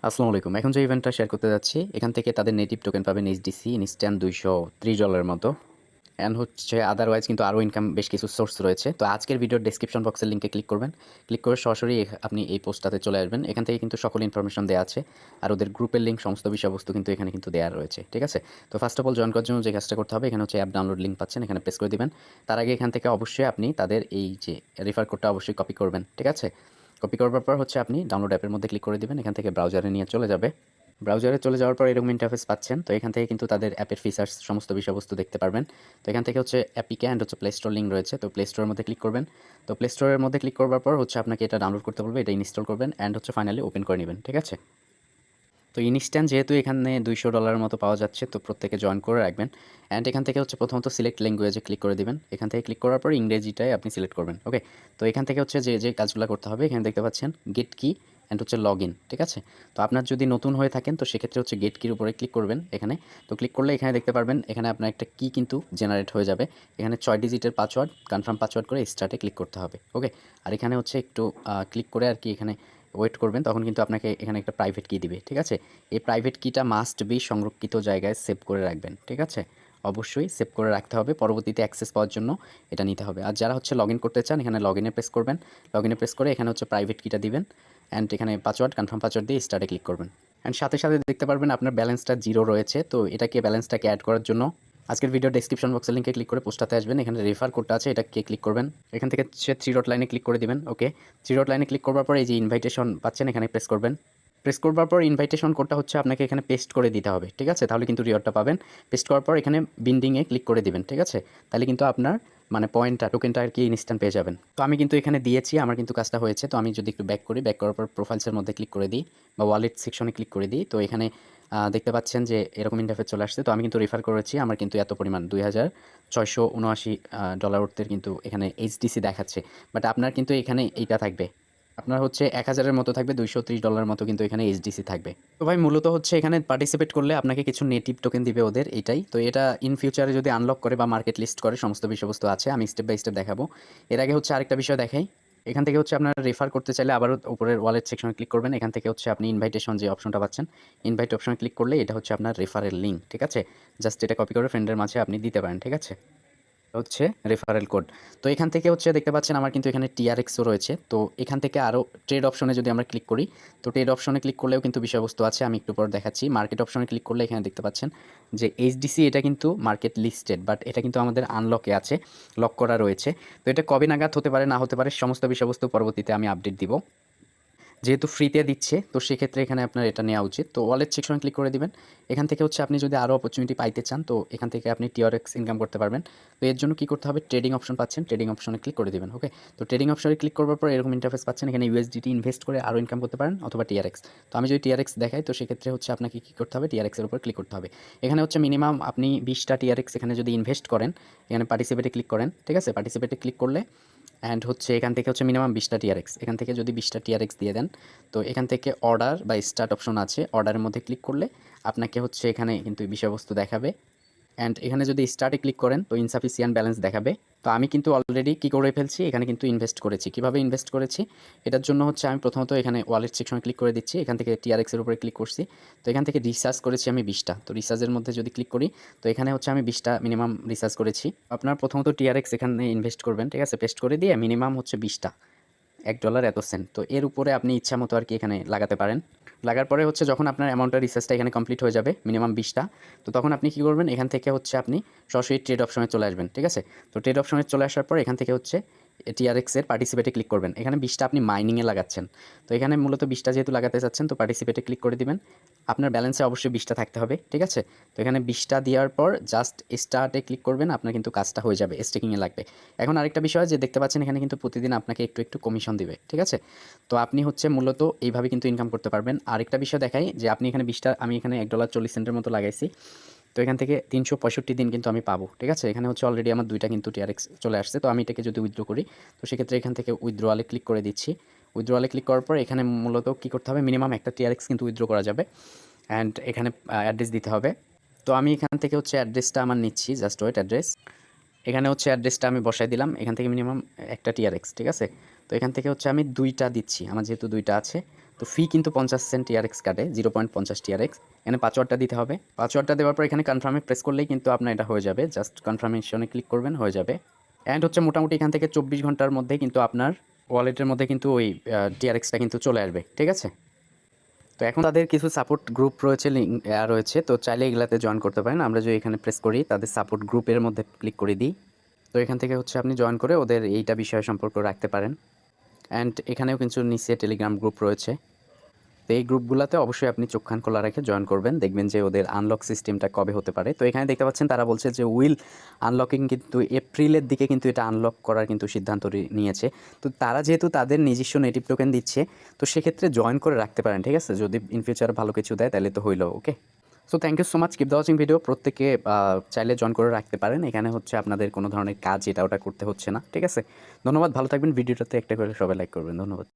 আসসালামু আলাইকুম। এখন যে ইভেন্টটা শেয়ার করতে যাচ্ছি, এখান থেকে তাদের নেটিভ টোকেন পাবেন HDC ইনস্ট্যান্ট $230 মতো। অ্যান্ড হচ্ছে আদারওয়াইজ কিন্তু আরও ইনকাম বেশ কিছু সোর্স রয়েছে। তো আজকের ভিডিওর ডেসক্রিপশন বক্সের লিঙ্কে ক্লিক করবেন। ক্লিক করে সরাসরি আপনি এই পোস্টটাতে চলে আসবেন। এখান থেকে কিন্তু সকল ইনফরমেশন দেওয়া আছে। আর ওদের গ্রুপের লিঙ্ক সমস্ত বিষয়বস্তু কিন্তু এখানে কিন্তু দেওয়া রয়েছে। ঠিক আছে? তো ফার্স্ট অফ অল জয়েন করার জন্য যে কাজটা করতে হবে, এখানে হচ্ছে অ্যাপ ডাউনলোড লিঙ্ক পাচ্ছেন, এখানে প্রেস করে দিবেন। তার আগে এখান থেকে অবশ্যই আপনি তাদের এই যে রেফার কোডটা অবশ্যই কপি করবেন। ঠিক আছে? কপি করবার পর হচ্ছে আপনি ডাউনলোড অ্যাপের মধ্যে ক্লিক করে দিবেন। এখান থেকে ব্রাউজারে নিয়ে চলে যাবে। ব্রাউজারে চলে যাওয়ার পর এরকম ইন্টারফেস পাচ্ছেন। তো এখান থেকে কিন্তু তাদের অ্যাপের ফিচার্স সমস্ত বিষয়বস্তু দেখতে পারবেন। তো এখান থেকে হচ্ছে অ্যাপিকে অ্যান্ড হচ্ছে প্লে স্টোর লিঙ্ক রয়েছে। তো প্লে স্টোরের মধ্যে ক্লিক করবেন। তো প্লে স্টোরের মধ্যে ক্লিক করবার পর হচ্ছে আপনাকে এটা ডাউনলোড করতে বলবে, এটা ইনস্টল করবেন অ্যান্ড হচ্ছে ফাইনালি ওপেন করে নেবেন। ঠিক আছে? তো ইনস্ট্যান্ট যেহেতু এখানে $200 মতো পাওয়া যাচ্ছে, তো প্রত্যেকে জয়েন করে রাখবেন। অ্যান্ড এখান থেকে হচ্ছে প্রথমত সিলেক্ট ল্যাঙ্গুয়েজে ক্লিক করে দিবেন। এখান থেকে ক্লিক করার পর ইংরেজিটাই আপনি সিলেক্ট করবেন। ওকে? তো এখান থেকে হচ্ছে যে কাজগুলো করতে হবে, এখানে দেখতে পাচ্ছেন গেট কি অ্যান্ড হচ্ছে লগ ইন। ঠিক আছে? তো আপনার যদি নতুন হয়ে থাকেন তো সেক্ষেত্রে হচ্ছে গেট কির উপরে ক্লিক করবেন এখানে। তো ক্লিক করলে এখানে দেখতে পারবেন এখানে আপনার একটা কি কিন্তু জেনারেট হয়ে যাবে। এখানে 6 ডিজিটের পাসওয়ার্ড কনফার্ম পাসওয়ার্ড করে স্টার্টে ক্লিক করতে হবে। ওকে? আর এখানে হচ্ছে একটু ক্লিক করে আর কি এখানে ওয়েট করবেন, তখন কিন্তু আপনাকে এখানে একটা প্রাইভেট কি দিবে। ঠিক আছে? এই প্রাইভেট কিটা মাস্ট বি সংরক্ষিত জায়গায় সেভ করে রাখবেন। ঠিক আছে? অবশ্যই সেভ করে রাখতে হবে, পরবর্তীতে অ্যাক্সেস পাওয়ার জন্য এটা নিতে হবে। আর যারা হচ্ছে লগ ইন করতে চান এখানে লগ ইনে প্রেস করবেন। লগ ইনে প্রেস করে এখানে হচ্ছে প্রাইভেট কিটা দিবেন অ্যান্ড এখানে পাসওয়ার্ড কনফার্ম পাসওয়ার্ড দিয়ে স্টার্টে ক্লিক করবেন। অ্যান্ড সাথে সাথে দেখতে পারবেন আপনার ব্যালেন্সটা 0 রয়েছে। তো এটাকে ব্যালেন্সটাকে অ্যাড করার জন্য আজকের ভিডিও ডেসক্রিপশন বক্সের লিঙ্কে ক্লিক করে পোস্টটাতে আসবেন। এখানে রেফার কোডটা আছে, এটাকে ক্লিক করবেন। এখান থেকে সে 3 ডট লাইনে ক্লিক করে দিবেন। ওকে? 3 ডট লাইনে ক্লিক করবার পর এই যে ইনভাইটেশন পাচ্ছেন, এখানে প্রেস করবেন। প্রেস করবার পর ইনভাইটেশন কোডটা হচ্ছে আপনাকে এখানে পেস্ট করে দিতে হবে। ঠিক আছে? তাহলে কিন্তু রিওয়ার্ডটা পাবেন। পেস্ট করার পর এখানে বিন্ডিংয়ে ক্লিক করে দিবেন। ঠিক আছে? তাহলে কিন্তু আপনার মানে পয়েন্টটা টোকেনটা আর কি ইনস্ট্যান্ট পেয়ে যাবেন। তো আমি কিন্তু এখানে দিয়েছি, আমার কিন্তু কাজটা হয়েছে। তো আমি যদি একটু ব্যাক করি, ব্যাক করার পর প্রোফাইলসের মধ্যে ক্লিক করে দিই বা ওয়ালেট সেকশনে ক্লিক করে দিই, তো এখানে দেখতে পাচ্ছেন যে এরকম ইন্টারফেস চলে আসছে। তো আমি কিন্তু রেফার করেছি, আমার কিন্তু এত পরিমাণ $2679 অর্থের কিন্তু এখানে HDC দেখাচ্ছে। বাট আপনার কিন্তু এখানে এইটা থাকবে, আপনার হচ্ছে 1000-এর মতো থাকবে, $230 মতো কিন্তু এখানে HDC থাকবে। তো ভাই মূলত হচ্ছে এখানে পার্টিসিপেট করলে আপনাকে কিছু নেটিভ টোকেন দিবে ওদের, এইটাই। তো এটা ইন ফিউচারে যদি আনলক করে বা মার্কেট লিস্ট করে সমস্ত বিষয়বস্তু আছে, আমি স্টেপ বাই স্টেপ দেখাবো। এর আগে হচ্ছে আরেকটা বিষয় দেখাই। এখান থেকে হচ্ছে আপনারা রেফার করতে চাইলে আবারও উপরের ওয়ালেট সেকশনে ক্লিক করবেন। এখান থেকে হচ্ছে আপনি ইনভাইটেশন যে অপশনটা পাচ্ছেন, ইনভাইট অপশনে ক্লিক করলে এটা হচ্ছে আপনার রেফারের লিঙ্ক। ঠিক আছে? জাস্ট এটা কপি করে ফ্রেন্ডের মাঝে আপনি দিতে পারেন। ঠিক আছে? হচ্ছে রেফারেল কোড। তো এখান থেকে হচ্ছে দেখতে পাচ্ছেন আমার কিন্তু এখানে TRXও রয়েছে। তো এখান থেকে আরও ট্রেড অপশনে যদি আমরা ক্লিক করি, তো ট্রেড অপশনে ক্লিক করলেও কিন্তু বিষয়বস্তু আছে, আমি একটু পর দেখাচ্ছি। মার্কেট অপশনে ক্লিক করলে এখানে দেখতে পাচ্ছেন যে HDC এটা কিন্তু মার্কেট লিস্টেড, বাট এটা কিন্তু আমাদের আনলকে আছে, লক করা রয়েছে। তো এটা কবে নাগাদ হতে পারে না হতে পারে সমস্ত বিষয়বস্তু পরবর্তীতে আমি আপডেট দিব। যেহেতু ফ্রিতে দিচ্ছে তো সেক্ষেত্রে এখানে আপনার এটা নেওয়া উচিত। তো ওয়ালেট সেকশনে ক্লিক করে দিবেন। এখান থেকে হচ্ছে আপনি যদি আরও অপরচুনিটি পাইতে চান তো এখান থেকে আপনি TRX ইনকাম করতে পারবেন। তো এর জন্য কী করতে হবে, ট্রেডিং অপশন পাচ্ছেন, ট্রেডিং অপশনে ক্লিক করে দিবেন। ওকে? তো ট্রেডিং অপশনে ক্লিক করবার পর এরকম ইন্টারফেস পাচ্ছেন, এখানে USDT ইনভেস্ট করে আরও ইনকাম করতে পারেন অথবা TRX। তো আমি যদি TRX দেখাই তো সেক্ষেত্রে হচ্ছে আপনাকে কী করতে হবে, TRX এর উপর ক্লিক করতে হবে। এখানে হচ্ছে মিনিমাম আপনি 20টা TRX এখানে যদি ইনভেস্ট করেন, এখানে পার্টিসিপেটে ক্লিক করেন। ঠিক আছে? পার্টিসিপেটে ক্লিক করলে অ্যান্ড হচ্ছে এখান থেকে হচ্ছে মিনিমাম 20টা TRX, এখান থেকে যদি 20টা TRX দিয়ে দেন তো এখান থেকে অর্ডার বা স্টার্ট অপশন আছে, অর্ডারের মধ্যে ক্লিক করলে আপনাকে হচ্ছে এখানে কিন্তু বিষয়বস্তু দেখাবে। অ্যান্ড এখানে যদি স্টার্টে ক্লিক করেন তো ইনসাফিসিয়েন্ট ব্যালেন্স দেখাবে। তো আমি কিন্তু অলরেডি কী করে ফেলছি, এখানে কিন্তু ইনভেস্ট করেছি। কীভাবে ইনভেস্ট করেছি এটার জন্য হচ্ছে আমি প্রথমত এখানে ওয়ালেট সেকশনে ক্লিক করে দিচ্ছি, এখান থেকে TRX এর উপরে ক্লিক করছি। তো এখান থেকে রিচার্জ করেছি আমি 20টা। তো রিচার্জের মধ্যে যদি ক্লিক করি তো এখানে হচ্ছে আমি 20টা মিনিমাম রিচার্জ করেছি। আপনার প্রথমত TRX এখানে ইনভেস্ট করবেন। ঠিক আছে? পেস্ট করে দিয়ে মিনিমাম হচ্ছে 20টা, $1 এত সেন্ট। তো এর উপরে আপনি ইচ্ছা মতো আর কি এখানে লাগাতে পারেন। লাগার পরে হচ্ছে যখন আপনার অ্যামাউন্টটা রিচার্জটা এখানে কমপ্লিট হয়ে যাবে মিনিমাম 20টা, তো তখন আপনি কী করবেন, এখান থেকে হচ্ছে আপনি সরাসরি ট্রেড অপশনে চলে আসবেন। ঠিক আছে? তো ট্রেড অপশনে চলে আসার পর এখান থেকে হচ্ছে TRX এর পার্টিসিপেটে ক্লিক করবেন। এখানে 20টা আপনি মাইনিংয়ে লাগাচ্ছেন। তো এখানে মূলত 20টা যেহেতু লাগাতে চাচ্ছেন তো পার্টিসিপেটে ক্লিক করে দিবেন। আপনার ব্যালেন্সে অবশ্যই 20টা থাকতে হবে। ঠিক আছে? তো এখানে 20টা দেওয়ার পর জাস্ট স্টার্টে ক্লিক করবেন, আপনার কিন্তু কাজটা হয়ে যাবে, স্টেকিংয়ে লাগবে। এখন আরেকটা বিষয় যে দেখতে পাচ্ছেন এখানে কিন্তু প্রতিদিন আপনাকে একটু একটু কমিশন দিবে। ঠিক আছে? তো আপনি হচ্ছে মূলত এইভাবে কিন্তু ইনকাম করতে পারবেন। আরেকটা বিষয় দেখাই যে আপনি এখানে 20টা, আমি এখানে $1.40 মতো লাগাইছি। তো এখান থেকে 365 দিন কিন্তু আমি পাবো। ঠিক আছে? এখানে হচ্ছে অলরেডি আমার 2টা কিন্তু TRX চলে আসছে। তো আমি এটাকে যদি উইথড্র করি তো সেক্ষেত্রে এখান থেকে উইথড্রয়ালে ক্লিক করে দিচ্ছি। উইথড্রয়ালে ক্লিক করার পর এখানে মূলত কী করতে হবে, মিনিমাম একটা TRX কিন্তু উইথড্র করা যাবে। অ্যান্ড এখানে অ্যাড্রেস দিতে হবে। তো আমি এখান থেকে হচ্ছে অ্যাড্রেসটা আমার নিচ্ছি, জাস্ট ওয়েট অ্যাড্রেস। এখানে হচ্ছে অ্যাড্রেসটা আমি বসাই দিলাম, এখান থেকে মিনিমাম একটা TRX। ঠিক আছে? তো এখান থেকে হচ্ছে আমি 2টা দিচ্ছি, আমার যেহেতু 2টা আছে তো ফি কিন্তু 50 সেন্ট টিআরএক্স কাটে, 0.50 টিআরএক্স। এখানে পাসওয়ার্ডটা দিতে হবে। পাসওয়ার্ডটা দেওয়ার পর এখানে কনফার্মে প্রেস করলেই কিন্তু আপনার এটা হয়ে যাবে। জাস্ট কনফার্মেশনে ক্লিক করবেন, হয়ে যাবে। অ্যান্ড হচ্ছে মোটামুটি এখান থেকে 24 ঘন্টার মধ্যে কিন্তু আপনার ওয়ালেটের মধ্যে কিন্তু ওই টিআরএক্সটা কিন্তু চলে আসবে, ঠিক আছে? তো এখন তাদের কিছু সাপোর্ট গ্রুপ রয়েছে, লিঙ্ক রয়েছে, তো চাইলে এগুলাতে জয়েন করতে পারেন। আমরা যদি এখানে প্রেস করি, তাদের সাপোর্ট গ্রুপের মধ্যে ক্লিক করে দিই, তো এখান থেকে হচ্ছে আপনি জয়েন করে ওদের এইটা বিষয় সম্পর্ক রাখতে পারেন। অ্যান্ড এখানেও কিছু নিচে টেলিগ্রাম গ্রুপ রয়েছে, তো এই গ্রুপগুলোতে অবশ্যই আপনি চোখ কান খোলা রেখে জয়েন করবেন, দেখবেন যে ওদের আনলক সিস্টেমটা কবে হতে পারে। তো এখানে দেখতে পাচ্ছেন তারা বলছে যে উইল আনলকিং, কিন্তু এপ্রিলের দিকে কিন্তু এটা আনলক করার কিন্তু সিদ্ধান্ত নিয়েছে। তো তারা যেহেতু তাদের নিজস্ব নেটিভ টোকেন দিচ্ছে, তো সেক্ষেত্রে জয়েন করে রাখতে পারেন, ঠিক আছে? যদি ইন ফিউচার ভালো কিছু দেয় তাহলে তো হইলো, okay. So thank you so much, keep the watching video. প্রত্যেকে চাইলে জয়েন করে রাখতে পারেন। এখানে হচ্ছে আপনাদের কোনো ধরনের কাজ এটা ওটা করতে হচ্ছে না, ঠিক আছে? ধন্যবাদ, ভালো থাকবেন। ভিডিওটাতে একটা করে সবাই লাইক করবেন, ধন্যবাদ।